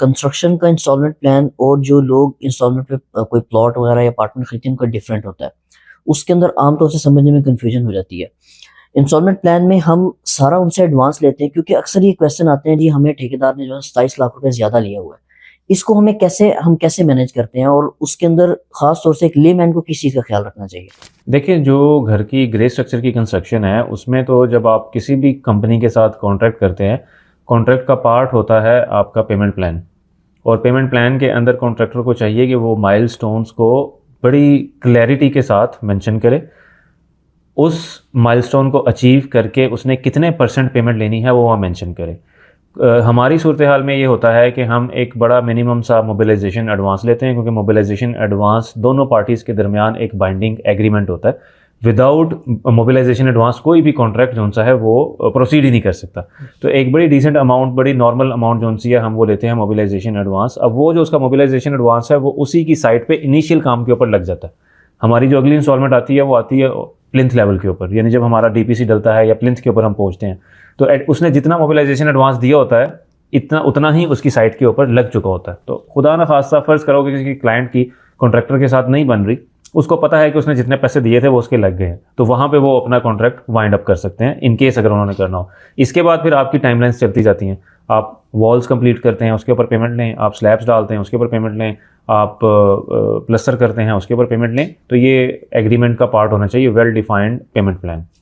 Construction का instalment plan और जो लोग इंस्टॉलमेंट पे कोई प्लॉट वगैरह या अपार्टमेंट खरीदते हैं उनका डिफरेंट होता है। उसके अंदर आमतौर से समझने में कन्फ्यूजन हो जाती है। इंस्टॉलमेंट प्लान में हम सारा उनसे एडवांस लेते हैं, क्योंकि अक्सर ये क्वेश्चन आते हैं जी हमें ठेकेदार ने जो है 27 लाख रुपए ज्यादा लिया हुआ है, इसको हम कैसे मैनेज करते हैं, और उसके अंदर खास तौर से एक लेमैन को किस चीज़ का ख्याल रखना चाहिए। देखिए, जो घर की ग्रे स्ट्रक्चर की कंस्ट्रक्शन है उसमें तो जब आप किसी भी कंपनी के साथ कॉन्ट्रैक्ट करते हैं, कॉन्ट्रैक्ट का पार्ट होता है आपका पेमेंट प्लान। और पेमेंट प्लान के अंदर कॉन्ट्रैक्टर को चाहिए कि वो माइलस्टोन्स को बड़ी क्लैरिटी के साथ मेंशन करे। उस माइलस्टोन को अचीव करके उसने कितने परसेंट पेमेंट लेनी है वो वहाँ मेंशन करे। हमारी सूरत हाल में ये होता है कि हम एक बड़ा मिनिमम सा मोबिलाइजेशन एडवांस लेते हैं, क्योंकि मोबिलाइजेशन एडवांस दोनों पार्टीज़ के दरमियान एक बाइंडिंग एग्रीमेंट होता है। विदाउट मोबिलाइजेशन एडवांस कोई भी कॉन्ट्रैक्ट जो सा है वो प्रोसीड ही नहीं कर सकता। तो एक बड़ी डिसेंट अमाउंट, बड़ी नॉर्मल अमाउंट जो सी है हम वो लेते हैं मोबिलाइजेशन एडवांस। अब वो जो उसका मोबिलाइजेशन एडवांस है वो उसी की साइट पे इनिशियल काम के ऊपर लग जाता है। हमारी जो अगली इंस्टॉलमेंट आती है वो आती है प्लिंथ लेवल के ऊपर, यानी जब हमारा डीपीसी डलता है या प्लिंथ के ऊपर हम पहुंचते हैं, तो उसने जितना मोबिलाइजेशन एडवांस दिया होता है उतना ही उसकी साइट के ऊपर लग चुका होता है। तो खुदा ना खास्ता फर्ज करोगे किसी क्लाइंट की कॉन्ट्रैक्टर के साथ नहीं बन रही, उसको पता है कि उसने जितने पैसे दिए थे वो उसके लग गए हैं, तो वहाँ पे वो अपना कॉन्ट्रैक्ट वाइंड अप कर सकते हैं इन केस अगर उन्होंने करना हो। इसके बाद फिर आपकी टाइमलाइंस चलती जाती हैं। आप वॉल्स कंप्लीट करते हैं उसके ऊपर पेमेंट लें, आप स्लैब्स डालते हैं उसके ऊपर पेमेंट लें, आप प्लस्तर करते हैं उसके ऊपर पेमेंट लें। तो ये एग्रीमेंट का पार्ट होना चाहिए वेल डिफाइंड पेमेंट प्लान।